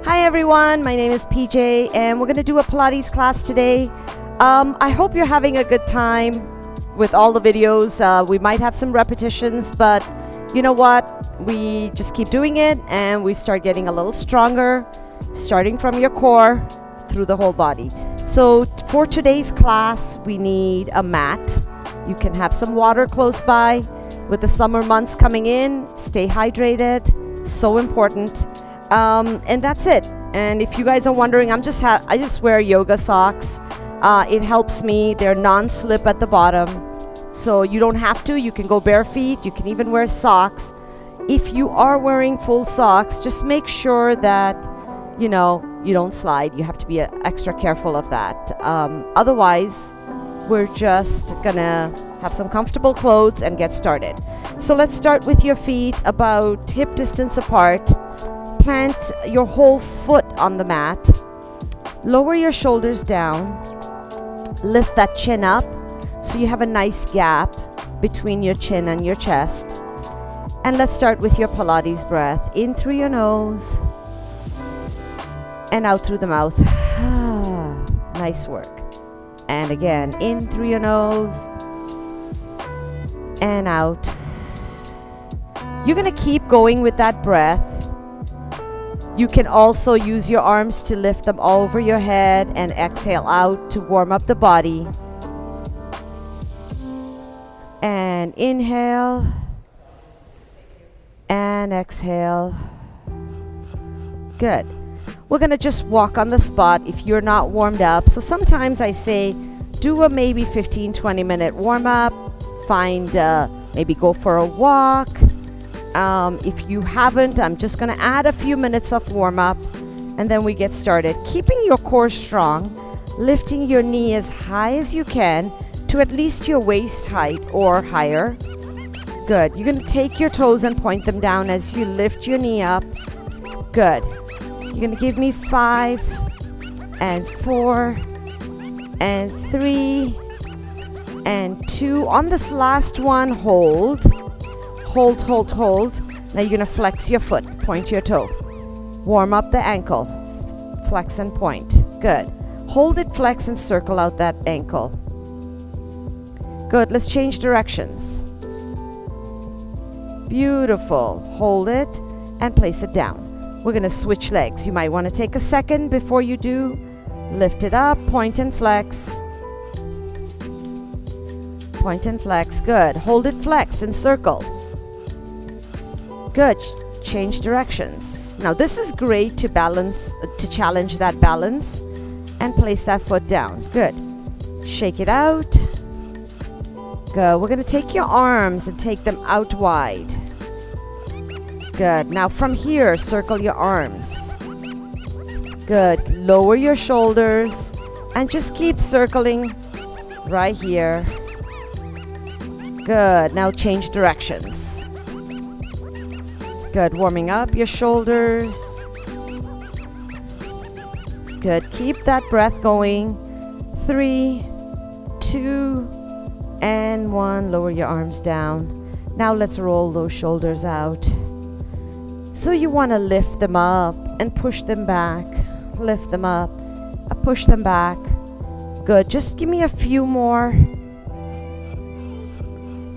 Hi everyone, my name is PJ and we're going to do a Pilates class today. I hope you're having a good time with all the videos. We might have some repetitions, but you know what? We just keep doing it and we start getting a little stronger, starting from your core through the whole body. So for today's class, we need a mat. You can have some water close by. With the summer months coming in, stay hydrated, so important. And that's it. And if you guys are wondering, I just wear yoga socks. It helps me. They're non-slip at the bottom, so you don't have to. You can go bare feet. You can even wear socks. If you are wearing full socks, just make sure that you don't slide. You have to be extra careful of that. Otherwise, we're just gonna have some comfortable clothes and get started. So let's start with your feet about hip distance apart. Plant your whole foot on the mat. Lower your shoulders down. Lift that chin up so you have a nice gap between your chin and your chest. And let's start with your Pilates breath. In through your nose and out through the mouth. Nice work. And again, in through your nose and out. You're going to keep going with that breath. You can also use your arms to lift them over your head and exhale out to warm up the body. And inhale and exhale. Good. We're going to just walk on the spot if you're not warmed up. So sometimes I say do a maybe 15-20 minute warm up. Find maybe go for a walk. If you haven't, I'm just going to add a few minutes of warm up and then we get started. Keeping your core strong, lifting your knee as high as you can to at least your waist height or higher. Good. You're going to take your toes and point them down as you lift your knee up. Good. You're going to give me 5 and 4 and 3 and 2. On this last one, hold. Hold, hold, hold. Now you're going to flex your foot, point your toe. Warm up the ankle. Flex and point. Good. Hold it, flex, and circle out that ankle. Good. Let's change directions. Beautiful. Hold it and place it down. We're going to switch legs. You might want to take a second before you do. Lift it up, point and flex. Point and flex. Good. Hold it, flex, and circle. Good. Change directions. Now this is great to balance, to challenge that balance and place that foot down. Good. Shake it out. Good. We're going to take your arms and take them out wide. Good. Now from here, circle your arms. Good. Lower your shoulders and just keep circling right here. Good. Now change directions. Good. Warming up your shoulders. Good. Keep that breath going. 3, 2, and 1. Lower your arms down. Now let's roll those shoulders out. So you want to lift them up and push them back. Lift them up, push them back. Good. Just give me a few more.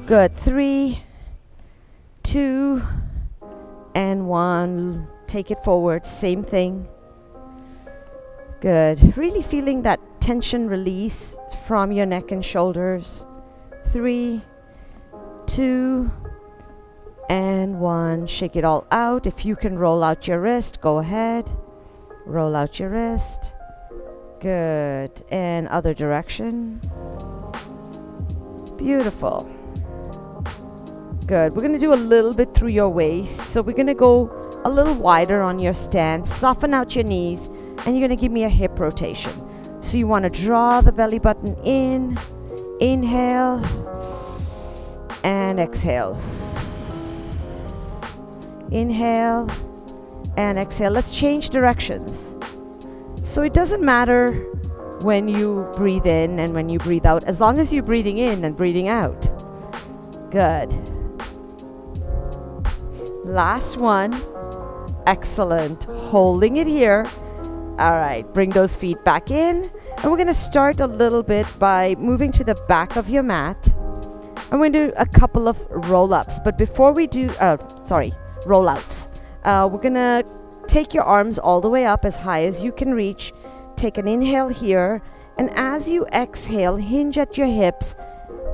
Good. 3, 2, and 1. Take it forward. Same thing. Good. Really feeling that tension release from your neck and shoulders. 3, 2, and 1. Shake it all out. If you can roll out your wrist, go ahead. Roll out your wrist. Good. And other direction. Beautiful. Good. We're going to do a little bit through your waist. So we're going to go a little wider on your stance. Soften out your knees. And you're going to give me a hip rotation. So you want to draw the belly button in. Inhale. And exhale. Inhale and exhale. Let's change directions. So it doesn't matter when you breathe in and when you breathe out, as long as you're breathing in and breathing out. Good. Last one. Excellent. Holding it here. All right, bring those feet back in. And we're going to start a little bit by moving to the back of your mat. I'm going to do a couple of roll-ups. But before we do, roll-outs. We're going to take your arms all the way up as high as you can reach. Take an inhale here. And as you exhale, hinge at your hips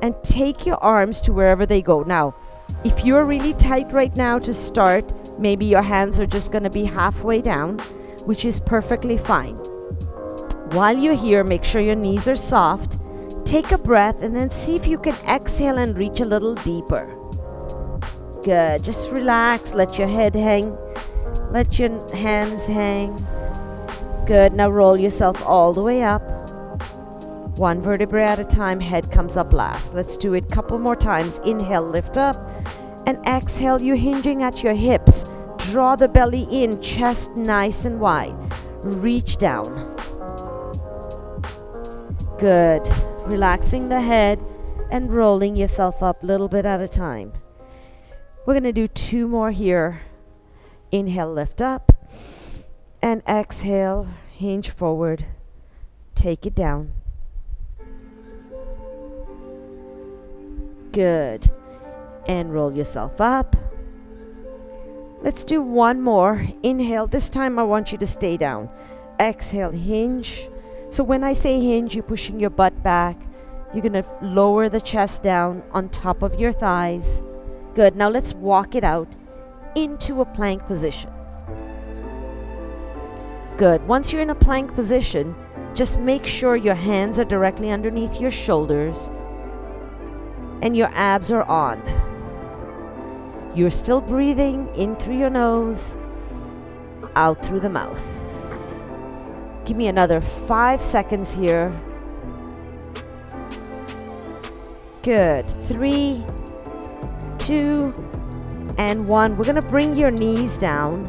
and take your arms to wherever they go. Now, if you're really tight right now to start, maybe your hands are just going to be halfway down, which is perfectly fine. While you're here, make sure your knees are soft. Take a breath and then see if you can exhale and reach a little deeper. Good. Just relax. Let your head hang. Let your hands hang. Good. Now roll yourself all the way up. One vertebrae at a time. Head comes up last. Let's do it a couple more times. Inhale, lift up. And exhale, you're hinging at your hips. Draw the belly in, chest nice and wide. Reach down. Good. Relaxing the head and rolling yourself up a little bit at a time. We're going to do 2 more here. Inhale, lift up. And exhale, hinge forward. Take it down. Good. And roll yourself up. Let's do 1 more. Inhale. This time I want you to stay down. Exhale, hinge. So when I say hinge, you're pushing your butt back. You're going to lower the chest down on top of your thighs. Good. Now let's walk it out into a plank position. Good. Once you're in a plank position, just make sure your hands are directly underneath your shoulders and your abs are on. You're still breathing in through your nose, out through the mouth. Give me another 5 seconds here. Good. 3, 2, and 1. We're going to bring your knees down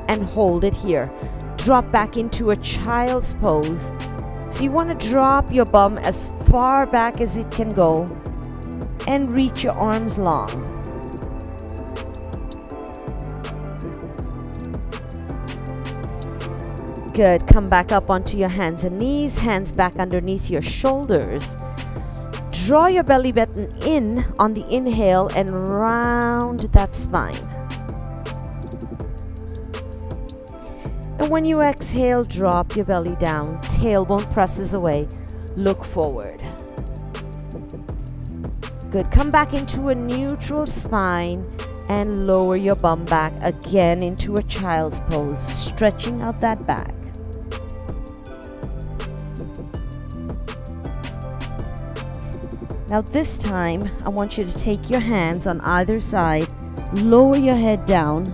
and hold it here. Drop back into a child's pose. So you want to drop your bum as far back as it can go and reach your arms long. Good. Come back up onto your hands and knees, hands back underneath your shoulders. Draw your belly button in on the inhale and round that spine. And when you exhale, drop your belly down. Tailbone presses away. Look forward. Good. Come back into a neutral spine and lower your bum back again into a child's pose, stretching out that back. Now this time, I want you to take your hands on either side, lower your head down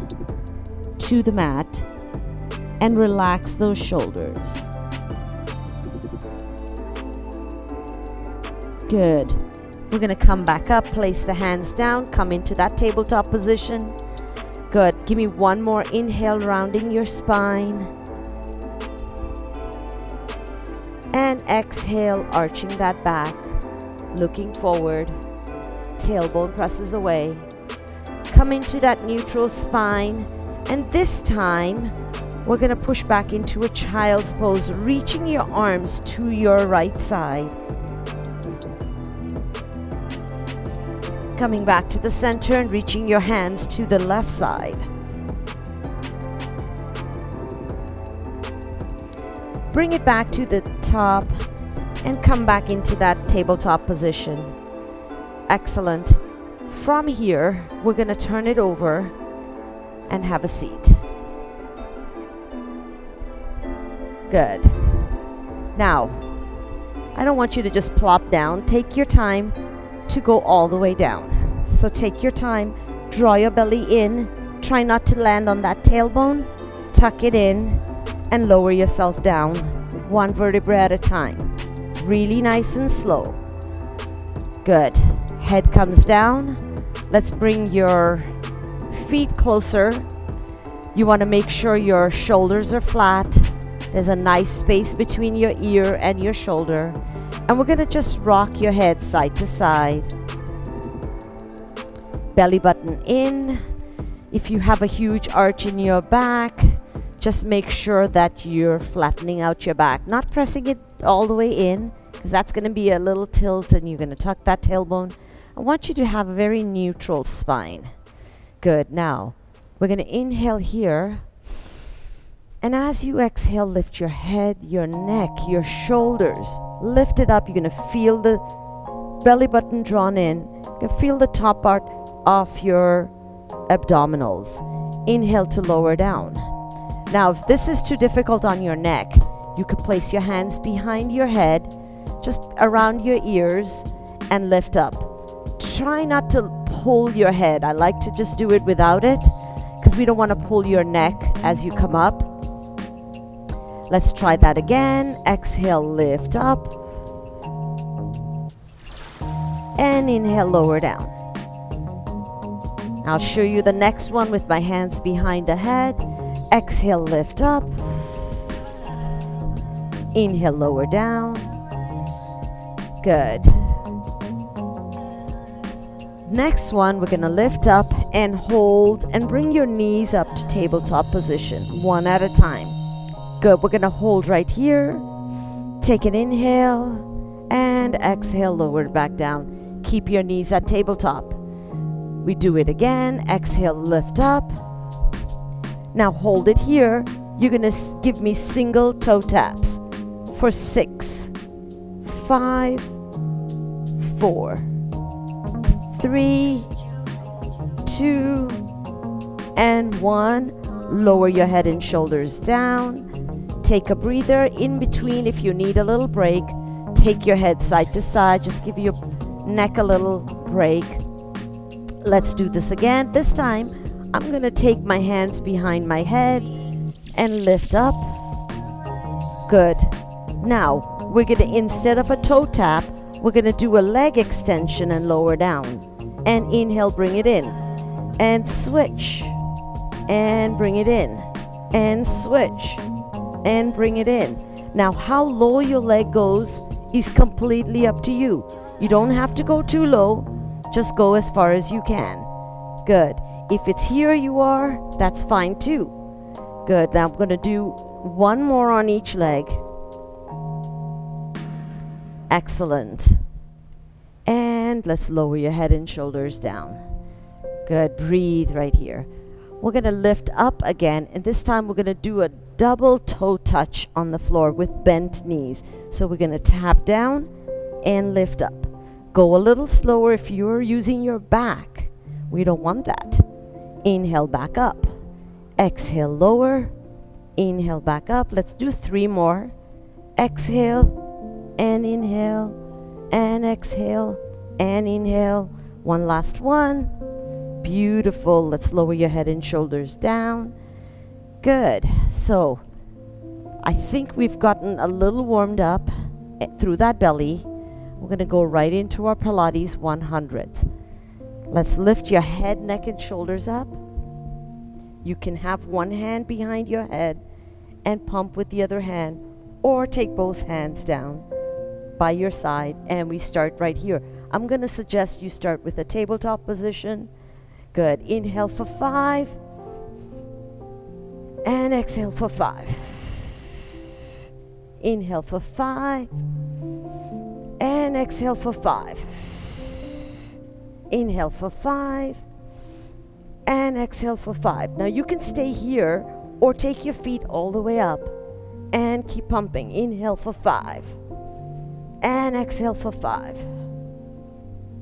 to the mat, and relax those shoulders. Good. We're going to come back up, place the hands down, come into that tabletop position. Good. Give me 1 more inhale, rounding your spine. And exhale, arching that back. Looking forward, tailbone presses away. Come into that neutral spine, and this time we're going to push back into a child's pose, reaching your arms to your right side. Coming back to the center and reaching your hands to the left side. Bring it back to the top and come back into that tabletop position. Excellent. From here, we're going to turn it over and have a seat. Good. Now, I don't want you to just plop down. Take your time to go all the way down. So take your time, draw your belly in, try not to land on that tailbone, tuck it in, and lower yourself down, 1 vertebrae at a time. Really nice and slow. Good. Head comes down. Let's bring your feet closer. You want to make sure your shoulders are flat. There's a nice space between your ear and your shoulder. And we're going to just rock your head side to side. Belly button in. If you have a huge arch in your back, just make sure that you're flattening out your back, not pressing it all the way in, because that's going to be a little tilt and you're going to tuck that tailbone. I want you to have a very neutral spine. Good. Now, we're going to inhale here. And as you exhale, lift your head, your neck, your shoulders. Lift it up. You're going to feel the belly button drawn in. You can feel the top part of your abdominals. Inhale to lower down. Now, if this is too difficult on your neck, you could place your hands behind your head, just around your ears, and lift up. Try not to pull your head. I like to just do it without it, because we don't want to pull your neck as you come up. Let's try that again. Exhale, lift up. And inhale, lower down. I'll show you the next one with my hands behind the head. Exhale, lift up. Inhale, lower down. Good. Next one, we're going to lift up and hold and bring your knees up to tabletop position, one at a time. Good. We're going to hold right here. Take an inhale and exhale, lower it back down. Keep your knees at tabletop. We do it again. Exhale, lift up. Now hold it here. You're going to give me single toe taps for 6, 5, 4, 3, 2, and 1. Lower your head and shoulders down. Take a breather in between if you need a little break. Take your head side to side. Just give your neck a little break. Let's do this again. This time, I'm going to take my hands behind my head and lift up. Good. Now, we're going to, instead of a toe tap, we're going to do a leg extension and lower down. And inhale, bring it in. And switch. And bring it in. And switch. And bring it in. Now, how low your leg goes is completely up to you. You don't have to go too low. Just go as far as you can. Good. If it's here you are, that's fine too. Good. Now I'm going to do one more on each leg. Excellent. And let's lower your head and shoulders down. Good. Breathe right here. We're going to lift up again, and this time we're going to do a double toe touch on the floor with bent knees. So we're going to tap down and lift up. Go a little slower if you're using your back. We don't want that. Inhale, back up. Exhale, lower. Inhale, back up. Let's do 3 more. Exhale and inhale and exhale and inhale. One last one. Beautiful. Let's lower your head and shoulders down. Good. So I think we've gotten a little warmed up through that belly. We're going to go right into our Pilates 100s. Let's lift your head, neck, and shoulders up. You can have one hand behind your head and pump with the other hand, or take both hands down by your side, and we start right here. I'm going to suggest you start with a tabletop position. Good. Inhale for 5 and exhale for 5. Inhale for 5 and exhale for 5. Inhale for 5 and exhale for 5. Now you can stay here or take your feet all the way up and keep pumping. Inhale for 5 and exhale for 5.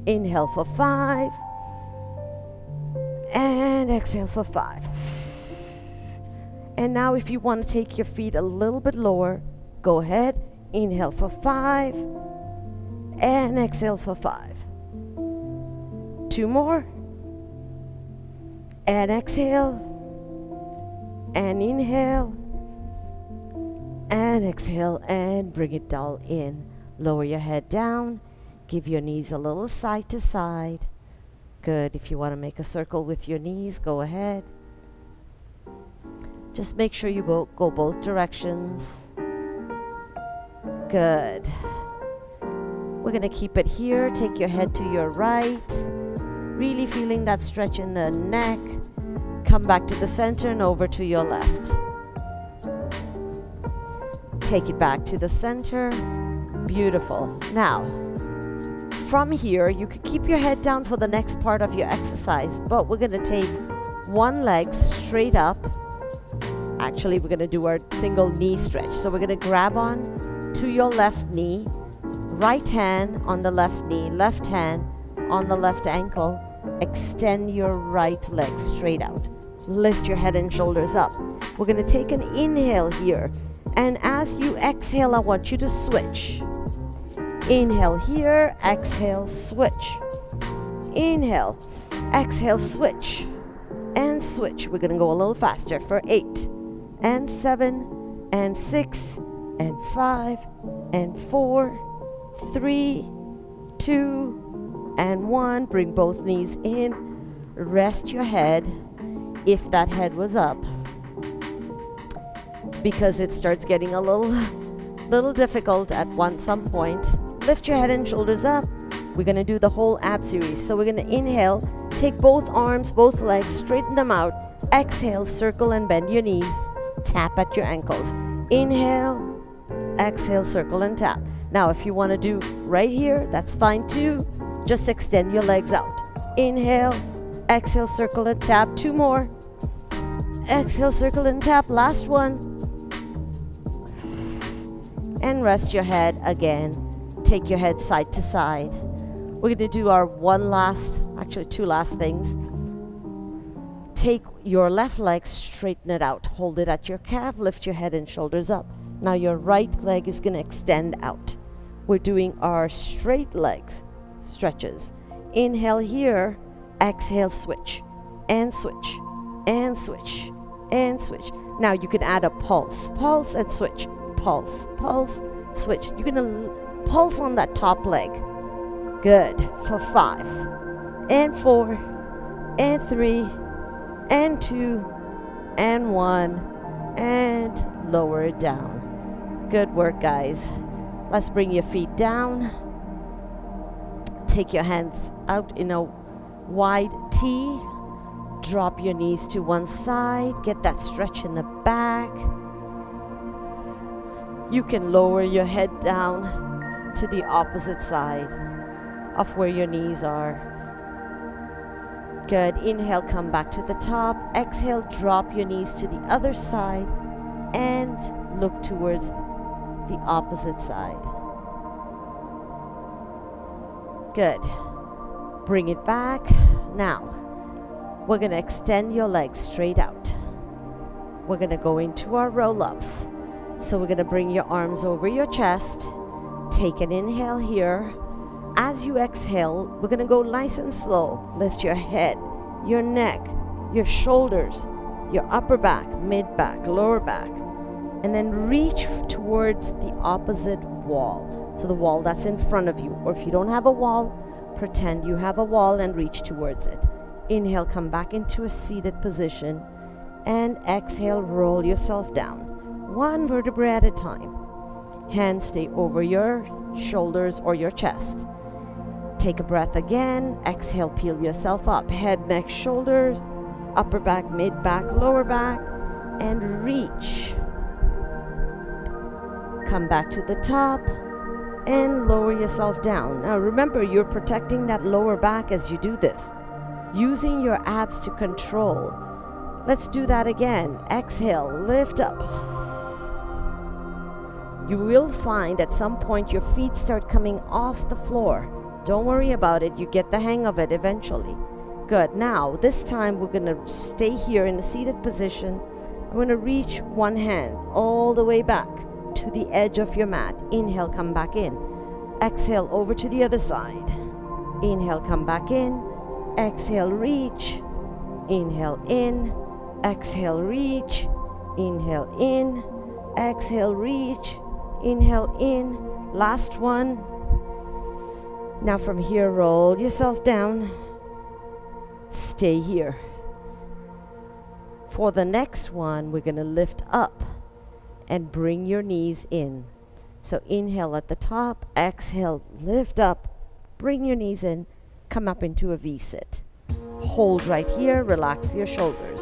Inhale for 5 and exhale for 5. And now if you want to take your feet a little bit lower, go ahead. Inhale for 5 and exhale for 5. 2 more. And exhale. And inhale. And exhale. And bring it down in. Lower your head down. Give your knees a little side to side. Good. If you want to make a circle with your knees, go ahead. Just make sure you go both directions. Good. We're going to keep it here. Take your head to your right. Really feeling that stretch in the neck. Come back to the center and over to your left. Take it back to the center. Beautiful. Now, from here, you could keep your head down for the next part of your exercise, but we're going to take one leg straight up. Actually, we're going to do our single knee stretch. So we're going to grab on to your left knee, right hand on the left knee, left hand on the left ankle. Extend your right leg straight out. Lift your head and shoulders up. We're going to take an inhale here. And as you exhale, I want you to switch. Inhale here, exhale, switch. Inhale, exhale, switch. And switch. We're going to go a little faster for 8 and 7 and 6 and 5 and 4, 3, 2, and 1. Bring both knees in. Rest your head if that head was up, because it starts getting a little difficult at some point. Lift your head and shoulders up. We're going to do the whole ab series. So we're going to inhale, take both arms, both legs, straighten them out. Exhale, circle and bend your knees. Tap at your ankles. Inhale, exhale, circle and tap. Now, if you want to do right here, that's fine too. Just extend your legs out. Inhale, exhale, circle and tap. 2 more. Exhale, circle and tap. Last one. And rest your head again. Take your head side to side. We're going to do our two last things. Take your left leg, straighten it out. Hold it at your calf. Lift your head and shoulders up. Now your right leg is going to extend out. We're doing our straight legs stretches. Inhale here. Exhale, switch. And switch. And switch. And switch. Now you can add a pulse. Pulse and switch. Pulse. Pulse. Switch. You're going to pulse on that top leg. Good. For 5 and 4 and 3 and 2 and 1 and lower it down. Good work, guys. Let's bring your feet down. Take your hands out in a wide T. Drop your knees to one side. Get that stretch in the back. You can lower your head down to the opposite side of where your knees are. Good. Inhale, come back to the top. Exhale, drop your knees to the other side and look towards the opposite side. Good. Bring it back. Now, we're going to extend your legs straight out. We're going to go into our roll-ups. So we're going to bring your arms over your chest. Take an inhale here. As you exhale, we're going to go nice and slow. Lift your head, your neck, your shoulders, your upper back, mid-back, lower back. And then reach towards the opposite wall. So the wall that's in front of you. Or if you don't have a wall, pretend you have a wall and reach towards it. Inhale, come back into a seated position. And exhale, roll yourself down. 1 vertebrae at a time. Hands stay over your shoulders or your chest. Take a breath again. Exhale, peel yourself up. Head, neck, shoulders, upper back, mid back, lower back, and reach. Come back to the top and lower yourself down. Now remember, you're protecting that lower back as you do this, using your abs to control. Let's do that again. Exhale, lift up. You will find at some point your feet start coming off the floor. Don't worry about it. You get the hang of it eventually. Good. Now, this time we're going to stay here in a seated position. I'm going to reach one hand all the way back to the edge of your mat. Inhale, come back in. Exhale, over to the other side. Inhale, come back in. Exhale, reach. Inhale, in. Exhale, reach. Inhale, in. Exhale, reach. Inhale, in. Last one. Now from here, roll yourself down. Stay here. For the next one, we're going to lift up and bring your knees in. So inhale at the top, exhale, lift up, bring your knees in, come up into a V-sit. Hold right here, relax your shoulders.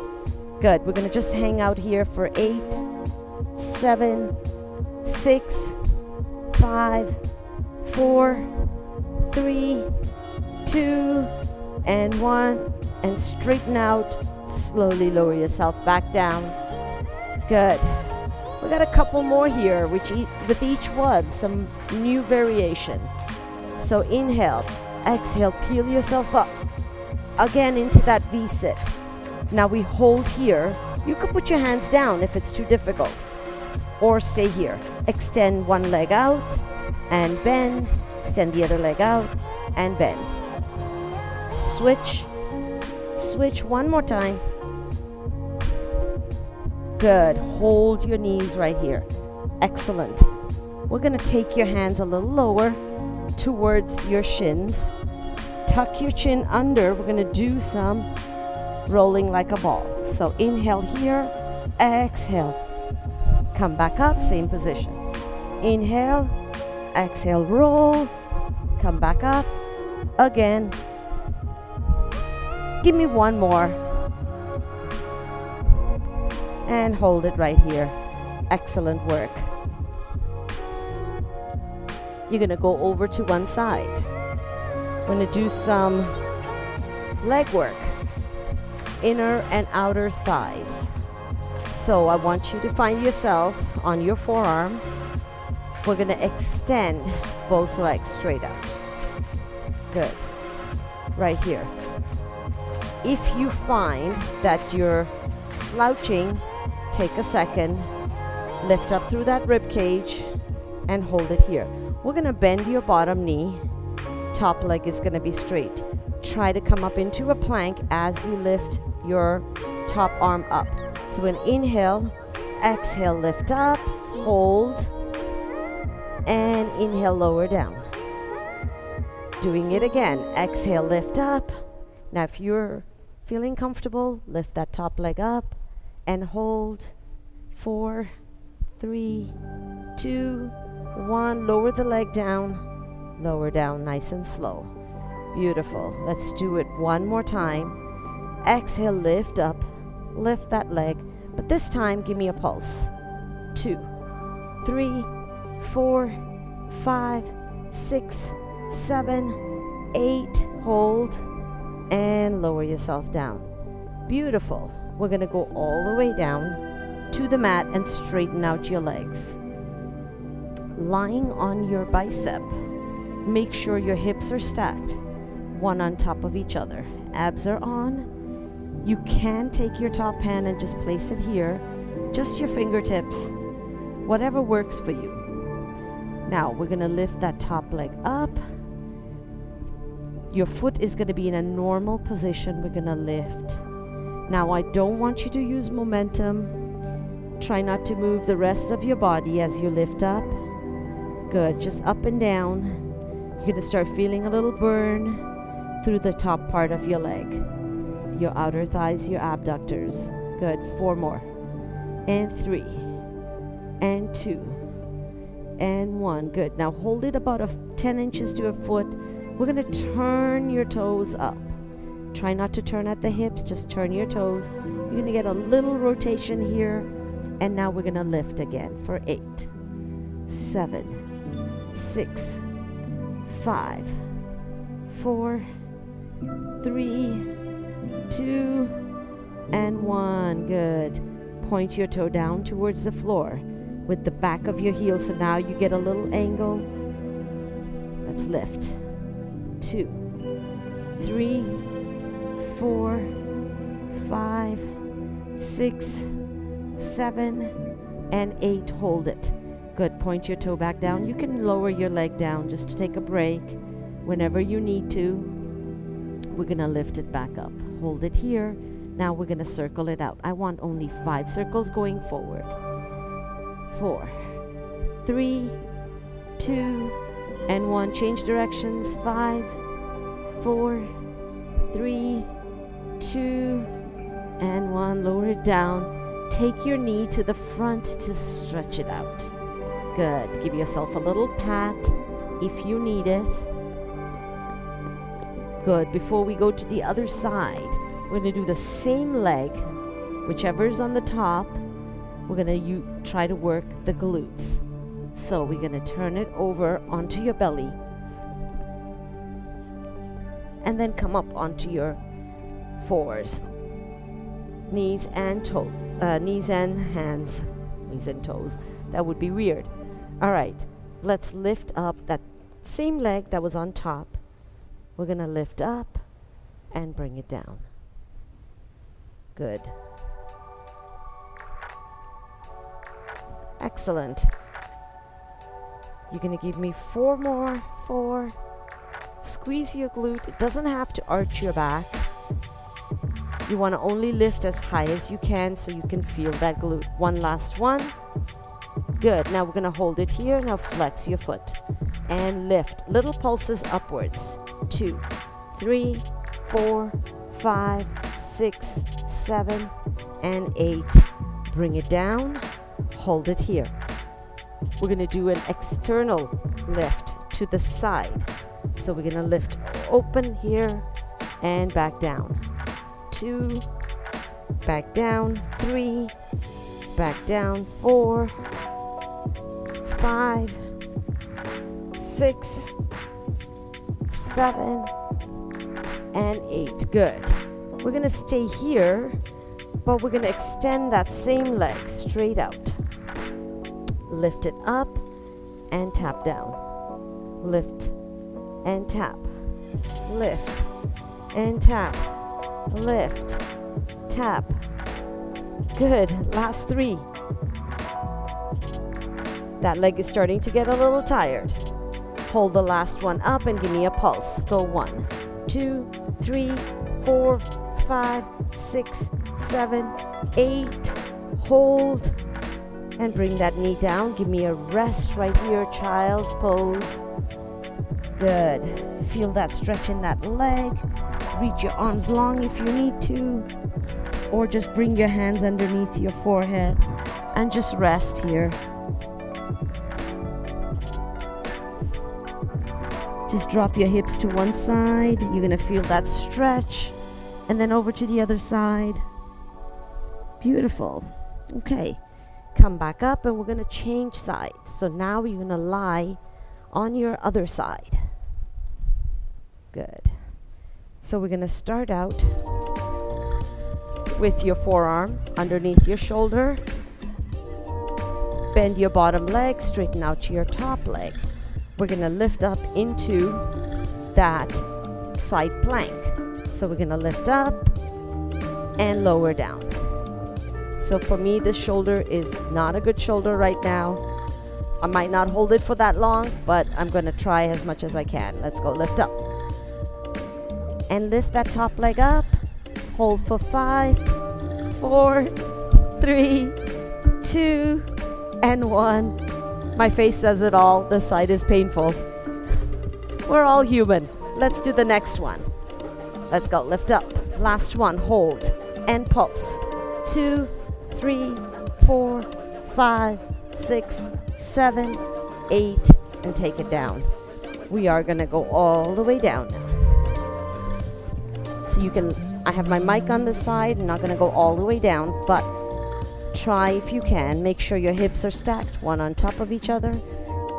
Good. We're going to just hang out here for 8, 7, 6, 5, 4, 3, 2, and 1. And straighten out. Slowly lower yourself back down. Good. We got a couple more here, with each one, some new variation. So inhale, exhale, peel yourself up. Again into that V-sit. Now we hold here. You can put your hands down if it's too difficult. Or stay here. Extend one leg out and bend. Extend the other leg out and bend. Switch. Switch one more time. Good. Hold your knees right here. Excellent. We're going to take your hands a little lower towards your shins. Tuck your chin under. We're going to do some rolling like a ball. So inhale here. Exhale. Come back up. Same position. Inhale. Exhale. Roll. Come back up. Again. Give me one more. And hold it right here. Excellent work. You're going to go over to one side. We're going to do some leg work. Inner and outer thighs. So I want you to find yourself on your forearm. We're going to extend both legs straight out. Good. Right here. If you find that you're slouching, take a second, lift up through that rib cage and hold it here. We're going to bend your bottom knee. Top leg is going to be straight. Try to come up into a plank as you lift your top arm up. So we're going to inhale, exhale, lift up, hold, and inhale, lower down. Doing it again. Exhale, lift up. Now if you're feeling comfortable, lift that top leg up and hold. 4, 3, 2, 1. Lower the leg down. Lower down nice and slow. Beautiful. Let's do it one more time. Exhale, lift up. Lift that leg. But this time, give me a pulse. 2, 3, 4, 5, 6, 7, 8. Hold. And lower yourself down. Beautiful. We're going to go all the way down to the mat and straighten out your legs. Lying on your bicep, make sure your hips are stacked, one on top of each other. Abs are on. You can take your top hand and just place it here, just your fingertips, whatever works for you. Now we're going to lift that top leg up. Your foot is going to be in a normal position. We're going to lift. Now I don't want you to use momentum. Try not to move the rest of your body as you lift up. Good. Just up and down. You're going to start feeling a little burn through the top part of your leg. Your outer thighs, your abductors. Good. 4 more. And 3. And 2. And 1. Good. Now hold it about 10 inches to a foot. We're going to turn your toes up. Try not to turn at the hips, just turn your toes. You're going to get a little rotation here. And now we're going to lift again for 8, 7, 6, 5, 4, 3, 2, and 1. Good. Point your toe down towards the floor with the back of your heel. So now you get a little angle. Let's lift. 2, 3, 4, 5, 6, 7, and 8. Hold it. Good. Point your toe back down. You can lower your leg down just to take a break whenever you need to. We're going to lift it back up. Hold it here. Now we're going to circle it out. I want only 5 circles going forward. 4, 3, 2, and 1. Change directions. 5, 4, 3, 2, and 1. Lower it down. Take your knee to the front to stretch it out. Good. Give yourself a little pat if you need it. Good. Before we go to the other side, we're going to do the same leg, Whichever is on the top, we're going to try to work the glutes. So we're going to turn it over onto your belly and then come up onto your fours, knees and knees and hands, knees and toes. That would be weird. All right, let's lift up that same leg that was on top. We're going to lift up and bring it down. Good. Excellent. You're going to give me 4 more. 4. Squeeze your glute. It doesn't have to arch your back. You want to only lift as high as you can so you can feel that glute. One last one. Good. Now we're going to hold it here. Now flex your foot and lift. Little pulses upwards. 2, 3, 4, 5, 6, 7, and 8. Bring it down. Hold it here. We're going to do an external lift to the side. So we're going to lift open here and back down. 2, back down. 3, back down. 4, 5, 6, 7, and 8. Good. We're going to stay here, but we're going to extend that same leg straight out. Lift it up and tap down. Lift and tap. Lift and tap. Lift, tap. Good. Last 3. That leg is starting to get a little tired. Hold the last one up and give me a pulse. Go 1, 2, 3, 4, 5, 6, 7, 8. Hold and bring that knee down. Give me a rest right here, child's pose. Good. Feel that stretch in that leg. Reach your arms long if you need to, or just bring your hands underneath your forehead and just rest here. Just drop your hips to one side. You're going to feel that stretch, and then over to the other side. Beautiful. Okay. Come back up, and we're going to change sides. So now you're going to lie on your other side. Good. So we're going to start out with your forearm underneath your shoulder. Bend your bottom leg, straighten out your top leg. We're going to lift up into that side plank. So we're going to lift up and lower down. So for me, this shoulder is not a good shoulder right now. I might not hold it for that long, but I'm going to try as much as I can. Let's go. Lift up. And lift that top leg up. Hold for 5, 4, 3, 2, and 1. My face says it all. This side is painful. We're all human. Let's do the next one. Let's go. Lift up. Last one. Hold and pulse. 2, 3, 4, 5, 6, 7, 8, and take it down. We are going to go all the way down now. So you can, I have my mic on the side. I'm not going to go all the way down, but try if you can. Make sure your hips are stacked, one on top of each other.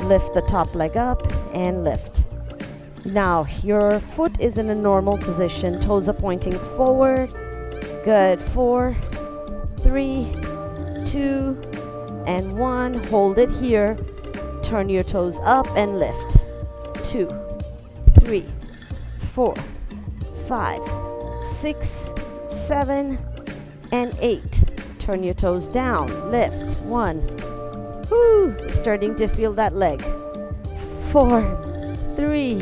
Lift the top leg up and lift. Now, your foot is in a normal position. Toes are pointing forward. Good. 4, 3, 2, and 1. Hold it here. Turn your toes up and lift. 2, 3, 4, 5, 6, 7, and 8. Turn your toes down. Lift. 1. Whoo! Starting to feel that leg. 4, 3,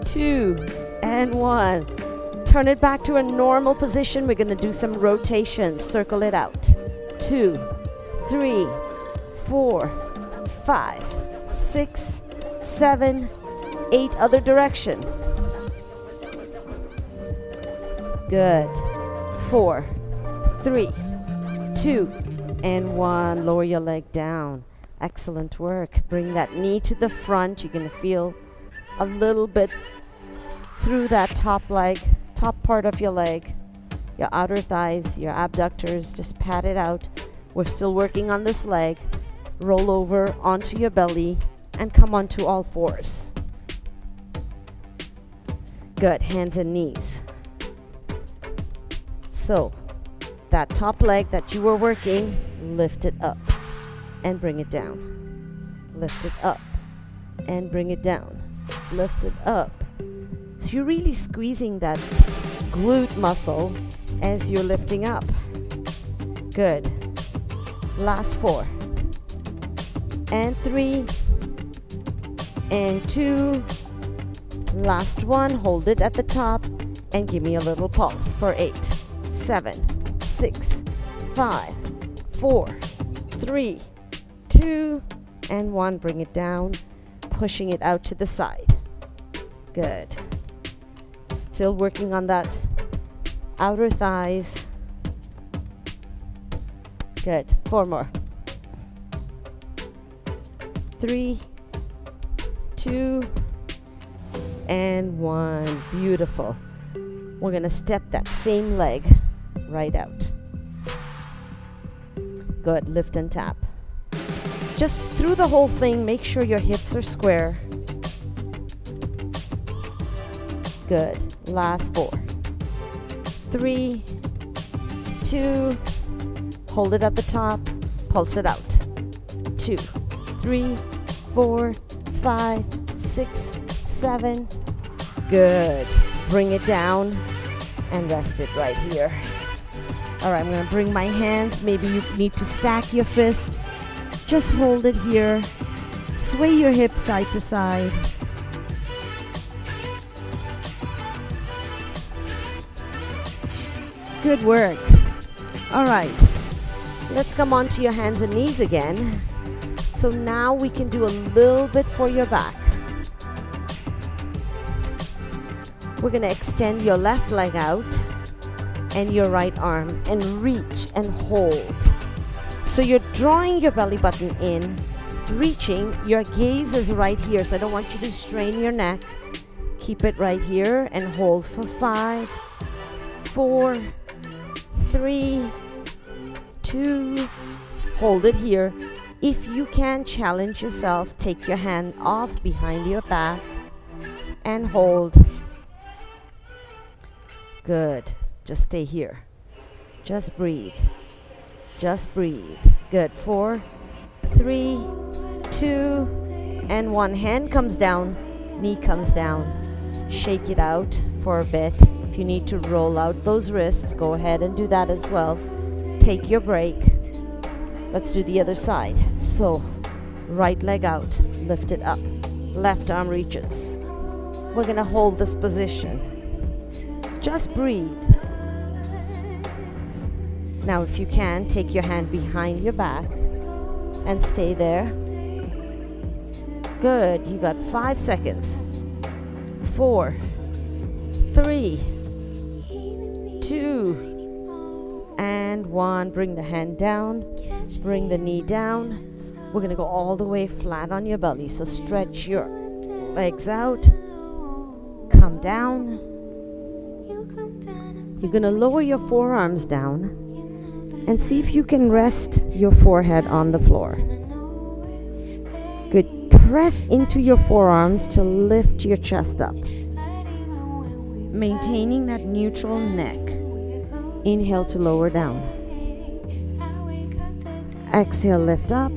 2, and 1. Turn it back to a normal position. We're going to do some rotations. Circle it out. 2, 3, 4, 5, 6, 7, 8. Other direction. Good. 4, 3, 2, and 1. Lower your leg down. Excellent work. Bring that knee to the front. You're going to feel a little bit through that top leg, top part of your leg. your outer thighs, your abductors. Just pat it out. We're still working on this leg. Roll over onto your belly and come onto all fours. Good. Hands and knees. So that top leg that you were working, lift it up and bring it down. Lift it up and bring it down. Lift it up. So you're really squeezing that glute muscle as you're lifting up. Good. Last 4 and 3 and 2. Last one. Hold it at the top and give me a little pulse for 8, 7, 6, 5, 4, 3, 2, and 1. Bring it down, pushing it out to the side. Good. Still working on that outer thighs. Good. 4 more. 3, 2, and 1. Beautiful. We're going to step that same leg right out. Good. Lift and tap. Just through the whole thing, make sure your hips are square. Good. Last 4, 3, 2, hold it at the top, pulse it out. 2, 3, 4, 5, 6, 7. Good. Bring it down and rest it right here. All right, I'm going to bring my hands. Maybe you need to stack your fist. Just hold it here. Sway your hips side to side. Good work. All right. Let's come on to your hands and knees again. So now we can do a little bit for your back. We're going to extend your left leg out and your right arm and reach and hold. So you're drawing your belly button in, reaching. Your gaze is right here, so I don't want you to strain your neck. Keep it right here and hold for 5, 4, 3, 2. Hold it here. If you can, challenge yourself. Take your hand off behind your back and hold. Good. Just stay here. Just breathe. Just breathe. Good. 4, 3, 2, and 1. Hand comes down, knee comes down. Shake it out for a bit. If you need to roll out those wrists, go ahead and do that as well. Take your break. Let's do the other side. So, right leg out, lift it up. Left arm reaches. We're going to hold this position. Just breathe. Now, if you can, take your hand behind your back and stay there. Good. You got 5 seconds. 4, 3, 2, and 1. Bring the hand down. Bring the knee down. We're going to go all the way flat on your belly. So stretch your legs out. Come down. You're going to lower your forearms down and see if you can rest your forehead on the floor. Good. Press into your forearms to lift your chest up. Maintaining that neutral neck. Inhale to lower down. Exhale, lift up.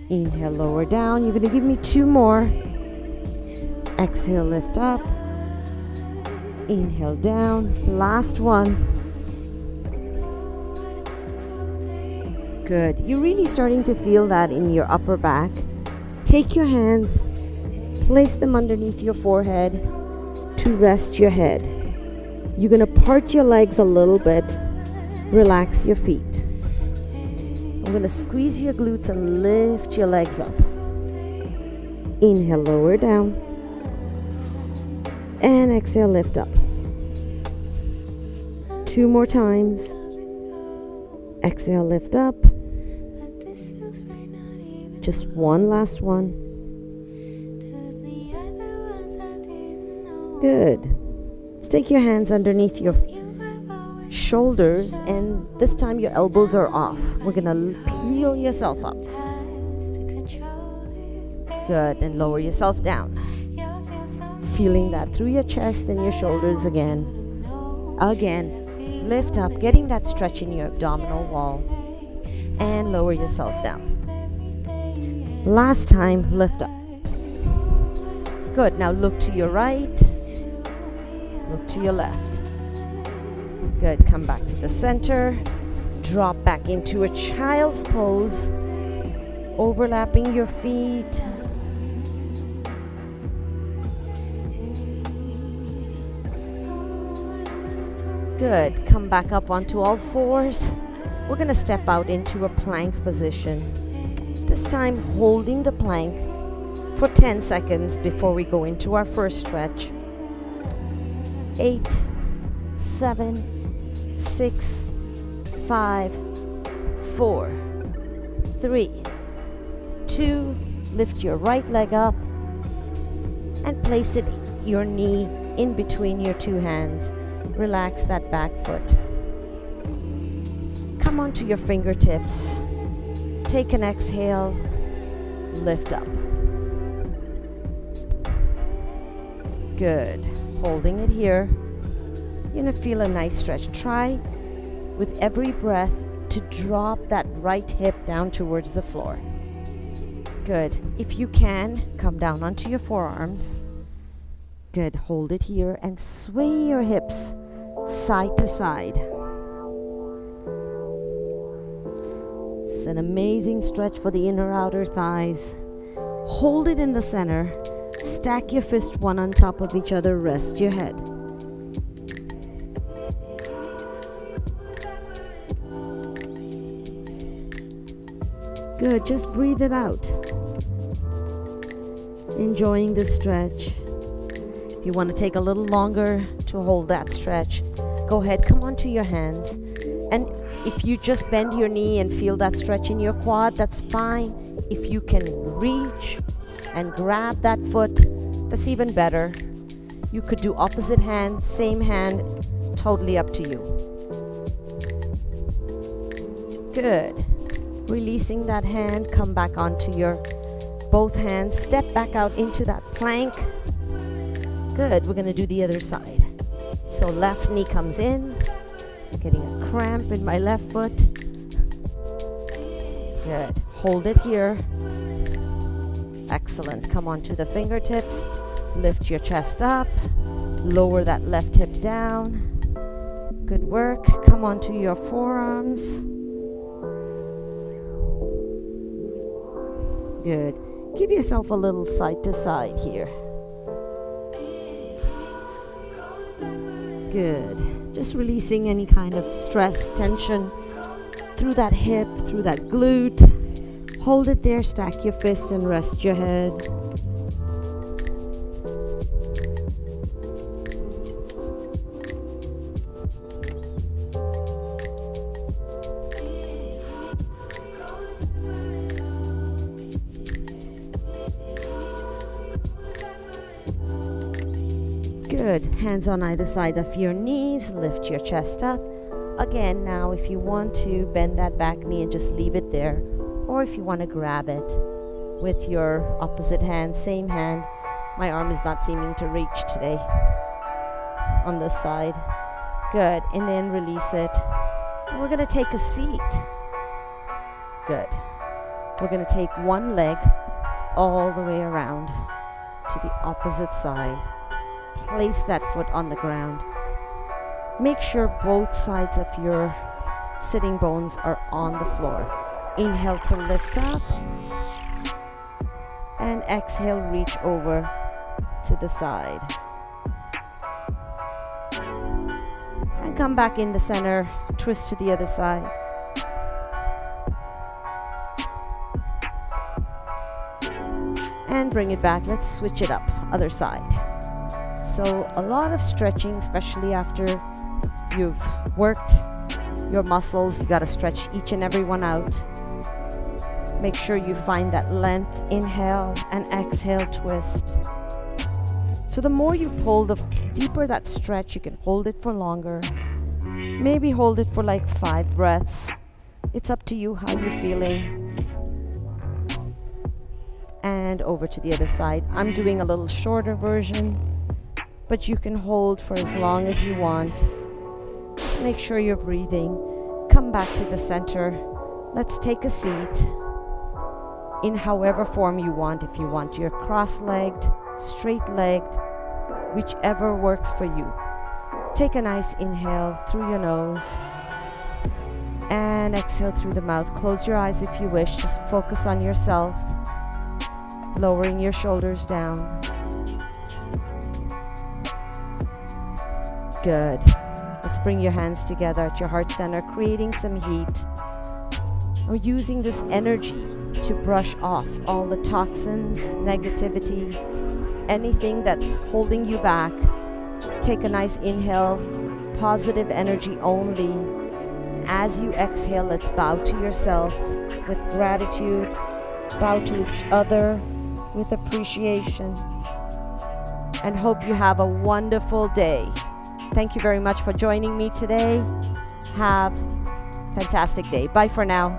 Inhale, lower down. You're going to give me 2 more. Exhale, lift up. Inhale, down. Last one. Good. You're really starting to feel that in your upper back. Take your hands, place them underneath your forehead to rest your head. You're going to part your legs a little bit. Relax your feet. I'm going to squeeze your glutes and lift your legs up. Inhale, lower down. And exhale, lift up. 2 more times. Exhale, lift up. Just one last one. Good. Stick your hands underneath your shoulders, and this time your elbows are off. We're gonna peel yourself up. Good, and lower yourself down. Feeling that through your chest and your shoulders again. Again, lift up, getting that stretch in your abdominal wall, and lower yourself down. Last time, lift up. Good, now look to your right, look to your left. Good, come back to the center, drop back into a child's pose, overlapping your feet. Good, come back up onto all fours. We're gonna step out into a plank position. This time holding the plank for 10 seconds before we go into our first stretch. 8, 7, 6, 5, 4, 3, 2, lift your right leg up and place it, your knee in between your two hands. Relax that back foot. Come onto your fingertips. Take an exhale, lift up. Good. Holding it here. You're gonna feel a nice stretch. Try with every breath to drop that right hip down towards the floor. Good. If you can, come down onto your forearms. Good. Hold it here and sway your hips side to side. It's an amazing stretch for the inner outer thighs. Hold it in the center. Stack your fist one on top of each other. Rest your head. Good. Just breathe it out. Enjoying this stretch. If you want to take a little longer to hold that stretch, go ahead, come onto your hands. And if you just bend your knee and feel that stretch in your quad, that's fine. If you can reach and grab that foot, that's even better. You could do opposite hand, same hand, totally up to you. Good. Releasing that hand, come back onto your both hands, step back out into that plank. Good, we're gonna do the other side. So left knee comes in, getting a cramp in my left foot. Good, hold it here. Excellent, come onto the fingertips, lift your chest up, lower that left hip down. Good work, come onto your forearms. Good, give yourself a little side to side here. Good. Just releasing any kind of stress, tension through that hip, through that glute. Hold it there, stack your fist and rest your head. Good. Hands on either side of your knees. Lift your chest up. Again, now if you want to, bend that back knee and just leave it there. Or if you want to grab it with your opposite hand, same hand. My arm is not seeming to reach today on this side. Good. And then release it. And we're going to take a seat. Good. We're going to take one leg all the way around to the opposite side. Place that foot on the ground. Make sure both sides of your sitting bones are on the floor. Inhale to lift up. And exhale, reach over to the side. And come back in the center. Twist to the other side. And bring it back. Let's switch it up. Other side. So a lot of stretching, especially after you've worked your muscles. You got to stretch each and every one out. Make sure you find that length. Inhale and exhale, twist. So the more you pull, the deeper that stretch. You can hold it for longer. Maybe hold it for like 5 breaths. It's up to you how you're feeling. And over to the other side. I'm doing a little shorter version, but you can hold for as long as you want. Just make sure you're breathing. Come back to the center. Let's take a seat in however form you want. If you want, you're cross-legged, straight-legged, whichever works for you. Take a nice inhale through your nose and exhale through the mouth. Close your eyes if you wish. Just focus on yourself, lowering your shoulders down. Good. Let's bring your hands together at your heart center, creating some heat. Or using this energy to brush off all the toxins, negativity, anything that's holding you back. Take a nice inhale, positive energy only. As you exhale, let's bow to yourself with gratitude, bow to each other with appreciation, and hope you have a wonderful day. Thank you very much for joining me today. Have a fantastic day. Bye for now.